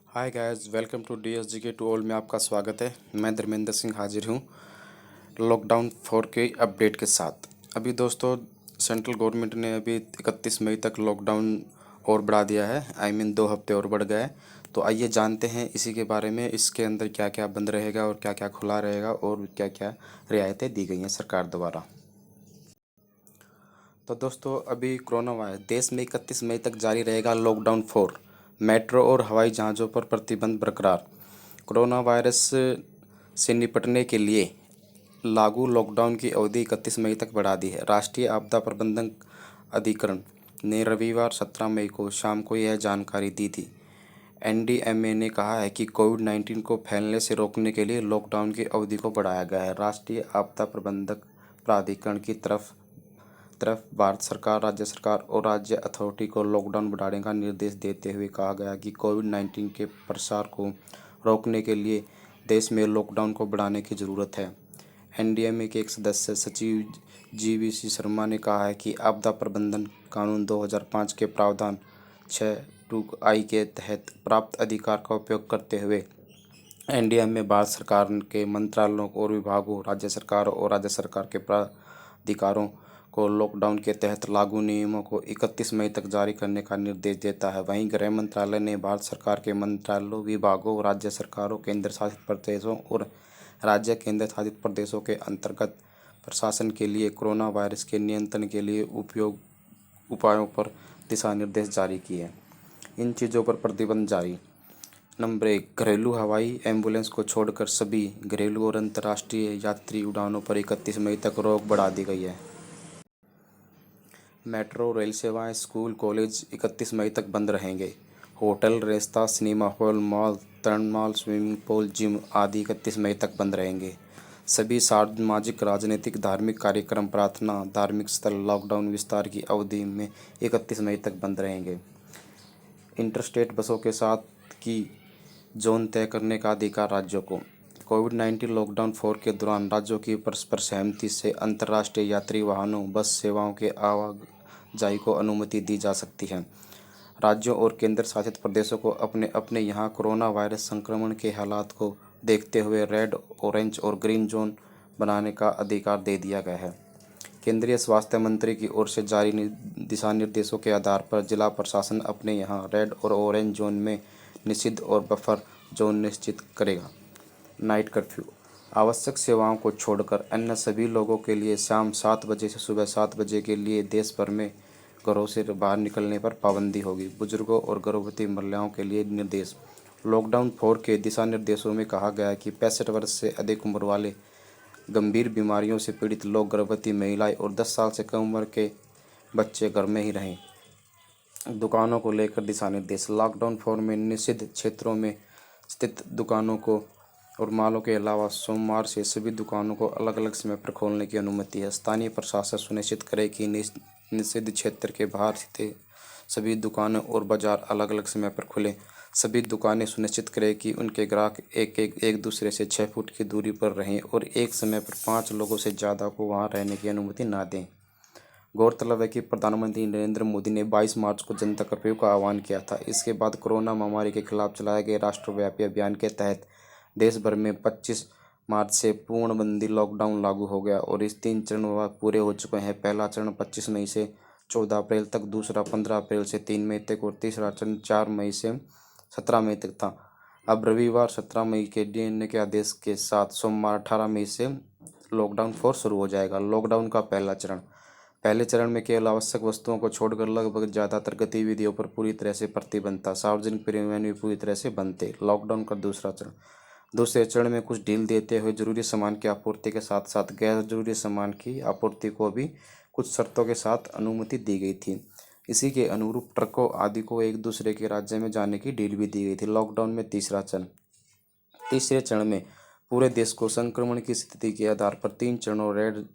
Hi guys, welcome to DSG के टू ऑल में आपका स्वागत है। मैं धर्मेंद्र सिंह हाजिर हूँ लॉकडाउन 4 के अपडेट के साथ। अभी दोस्तों सेंट्रल गवर्नमेंट ने अभी 31 मई तक लॉकडाउन और बढ़ा दिया है। दो हफ्ते और बढ़ गए। तो आइए जानते हैं इसी के बारे में, इसके अंदर क्या क्या बंद रहेगा और क्या क्या खुला रहेगा और क्या क्या रियायतें दी गई हैं सरकार द्वारा। तो दोस्तों अभी कोरोना वायरस देश में 31 मई तक जारी रहेगा लॉकडाउन 4। मेट्रो और हवाई जहाज़ों पर प्रतिबंध बरकरार। कोरोना वायरस से निपटने के लिए लागू लॉकडाउन की अवधि 31 मई तक बढ़ा दी है। राष्ट्रीय आपदा प्रबंधन अधिकरण ने रविवार 17 मई को शाम को यह जानकारी दी थी। एनडीएमए ने कहा है कि कोविड-19 को फैलने से रोकने के लिए लॉकडाउन की अवधि को बढ़ाया गया है। राष्ट्रीय आपदा प्रबंधक प्राधिकरण की तरफ तरफ भारत सरकार, राज्य सरकार और राज्य अथॉरिटी को लॉकडाउन बढ़ाने का निर्देश देते हुए कहा गया कि कोविड-19 के प्रसार को रोकने के लिए देश में लॉकडाउन को बढ़ाने की ज़रूरत है। एनडीएमए के एक सदस्य सचिव जीवीसी शर्मा ने कहा है कि आपदा प्रबंधन कानून 2005 के प्रावधान 6(i) के तहत प्राप्त अधिकार का उपयोग करते हुए एनडीएमए भारत सरकार के मंत्रालयों और विभागों, राज्य सरकारों और राज्य सरकार के प्राधिकारों को लॉकडाउन के तहत लागू नियमों को 31 मई तक जारी करने का निर्देश देता है। वहीं गृह मंत्रालय ने भारत सरकार के मंत्रालयों, विभागों, राज्य सरकारों, केंद्र शासित प्रदेशों और राज्य केंद्र शासित प्रदेशों के अंतर्गत प्रशासन के लिए कोरोना वायरस के नियंत्रण के लिए उपयोग उपायों पर दिशा निर्देश जारी किए। इन चीज़ों पर प्रतिबंध जारी। नंबर 1, घरेलू हवाई एम्बुलेंस को छोड़कर सभी घरेलू और अंतर्राष्ट्रीय यात्री उड़ानों पर 31 मई तक रोक बढ़ा दी गई है। मेट्रो रेल सेवाएं, स्कूल, कॉलेज 31 मई तक बंद रहेंगे। होटल, रेस्ता, सिनेमा हॉल, मॉल, तरण स्विमिंग पूल, जिम आदि 31 मई तक बंद रहेंगे। सभी सामाजिक, राजनीतिक, धार्मिक कार्यक्रम, प्रार्थना, धार्मिक स्थल लॉकडाउन विस्तार की अवधि में 31 मई तक बंद रहेंगे। इंटरस्टेट बसों के साथ की जोन तय करने का अधिकार राज्यों को। कोविड-19 लॉकडाउन 4 के दौरान राज्यों की परस्पर सहमति से अंतर्राष्ट्रीय यात्री वाहनों, बस सेवाओं के आवाजाही को अनुमति दी जा सकती है। राज्यों और केंद्र शासित प्रदेशों को अपने अपने यहाँ कोरोना वायरस संक्रमण के हालात को देखते हुए रेड, ऑरेंज और ग्रीन जोन बनाने का अधिकार दे दिया गया है। केंद्रीय स्वास्थ्य मंत्री की ओर से जारी दिशा निर्देशों के आधार पर जिला प्रशासन अपने यहाँ रेड और ऑरेंज जोन में निषिद्ध और बफर जोन निश्चित करेगा। नाइट कर्फ्यू आवश्यक सेवाओं को छोड़कर अन्य सभी लोगों के लिए शाम 7 बजे से सुबह 7 बजे के लिए देश भर में घरों से बाहर निकलने पर पाबंदी होगी। बुजुर्गों और गर्भवती महिलाओं के लिए निर्देश। लॉकडाउन 4 के दिशा निर्देशों में कहा गया है कि 65 वर्ष से अधिक उम्र वाले, गंभीर बीमारियों से पीड़ित लोग, गर्भवती महिलाएं और 10 साल से कम उम्र के बच्चे घर में ही रहें। दुकानों को लेकर दिशा निर्देश। लॉकडाउन 4 में निषिद्ध क्षेत्रों में स्थित दुकानों को और मॉलों के अलावा सोमवार से सभी दुकानों को अलग अलग समय पर खोलने की अनुमति है। स्थानीय प्रशासन सुनिश्चित करे कि निषिद्ध क्षेत्र के बाहर स्थित सभी दुकानें और बाजार अलग अलग समय पर खुलें। सभी दुकानें सुनिश्चित करें कि उनके ग्राहक एक दूसरे से 6 फुट की दूरी पर रहें और एक समय पर 5 लोगों से ज़्यादा को वहां रहने की अनुमति न दें। गौरतलब है कि प्रधानमंत्री नरेंद्र मोदी ने 22 मार्च को जनता कर्फ्यू का आह्वान किया था। इसके बाद कोरोना महामारी के खिलाफ चलाए गए राष्ट्रव्यापी अभियान के तहत देश भर में 25 मार्च से पूर्णबंदी लॉकडाउन लागू हो गया और इस 3 चरण पूरे हो चुके हैं। पहला चरण 25 मई से 14 अप्रैल तक, दूसरा 15 अप्रैल से 3 मई तक और तीसरा चरण 4 मई से 17 मई तक था। अब रविवार 17 मई के डीएनए के आदेश के साथ सोमवार 18 मई से लॉकडाउन 4 शुरू हो जाएगा। लॉकडाउन का पहला चरण। पहले चरण में केवल आवश्यक वस्तुओं को छोड़कर लगभग ज़्यादातर गतिविधियों पर पूरी तरह से प्रतिबंध था। सार्वजनिक परिवहन भी पूरी तरह से बंद थे। लॉकडाउन का दूसरा चरण। दूसरे चरण में कुछ ढील देते हुए जरूरी सामान की आपूर्ति के साथ साथ गैर जरूरी सामान की आपूर्ति को भी कुछ शर्तों के साथ अनुमति दी गई थी। इसी के अनुरूप ट्रकों आदि को एक दूसरे के राज्य में जाने की ढील भी दी गई थी। लॉकडाउन में तीसरा चरण। तीसरे चरण में पूरे देश को संक्रमण की स्थिति के आधार पर 3 चरणों रेड,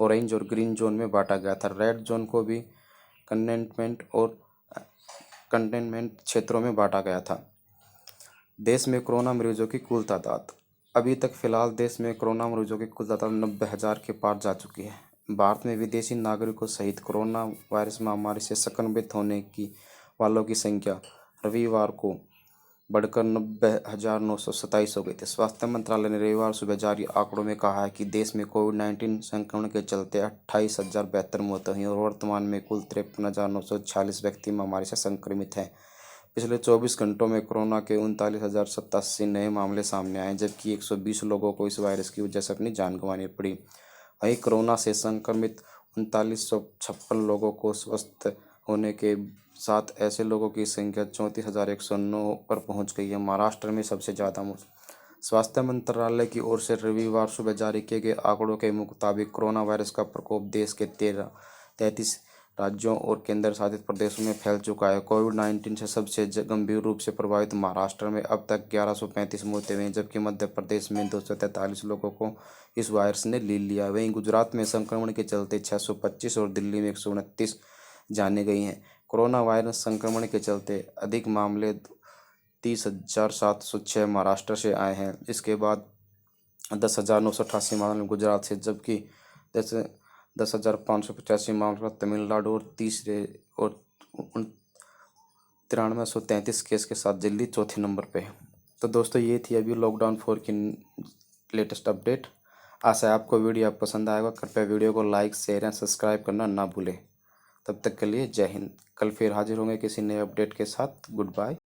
ऑरेंज और ग्रीन जोन में बांटा गया था। रेड जोन को भी कंटेनमेंट क्षेत्रों में बांटा गया था। देश में कोरोना मरीजों की कुल तादाद। अभी तक फिलहाल देश में कोरोना मरीजों की कुल तादाद 90,000 के पार जा चुकी है। भारत में विदेशी नागरिकों सहित कोरोना वायरस महामारी से संक्रमित होने की वालों की संख्या रविवार को बढ़कर 90,927 हो गए थे। स्वास्थ्य मंत्रालय ने रविवार सुबह जारी आंकड़ों में कहा है कि देश में कोविड-19 संक्रमण के चलते 28,072 मौतें हुई और वर्तमान में कुल 53,946 व्यक्ति महामारी से संक्रमित हैं। पिछले 24 घंटों में कोरोना के 39,087 नए मामले सामने आए, जबकि 120 लोगों को इस वायरस की वजह से अपनी जान गंवानी पड़ी। वहीं कोरोना से संक्रमित 3956 लोगों को स्वस्थ होने के साथ ऐसे लोगों की संख्या 34,109 पर पहुंच गई है। महाराष्ट्र में सबसे ज़्यादा स्वास्थ्य मंत्रालय की ओर से रविवार सुबह जारी किए गए आंकड़ों के मुताबिक कोरोना वायरस का प्रकोप देश के 33 राज्यों और केंद्र शासित प्रदेशों में फैल चुका है। कोविड-19 से सबसे गंभीर रूप से प्रभावित महाराष्ट्र में अब तक 1135 मौतें हुई हैं, जबकि मध्य प्रदेश में 243 लोगों को इस वायरस ने ले लिया। वहीं गुजरात में संक्रमण के चलते 625 और दिल्ली में 129 जाने गई हैं। कोरोना वायरस संक्रमण के चलते अधिक मामले 30,706 महाराष्ट्र से आए हैं। इसके बाद 10,988 मामले गुजरात से, जबकि 10,585 मामलों का तमिलनाडु और तीसरे और 9333 केस के साथ दिल्ली चौथे नंबर पे है। तो दोस्तों, ये थी अभी लॉकडाउन 4 की लेटेस्ट अपडेट। आशा है आपको वीडियो पसंद आएगा। कृपया वीडियो को लाइक, शेयर एंड सब्सक्राइब करना ना भूलें। तब तक के लिए जय हिंद। कल फिर हाजिर होंगे किसी नए अपडेट के साथ। Good bye.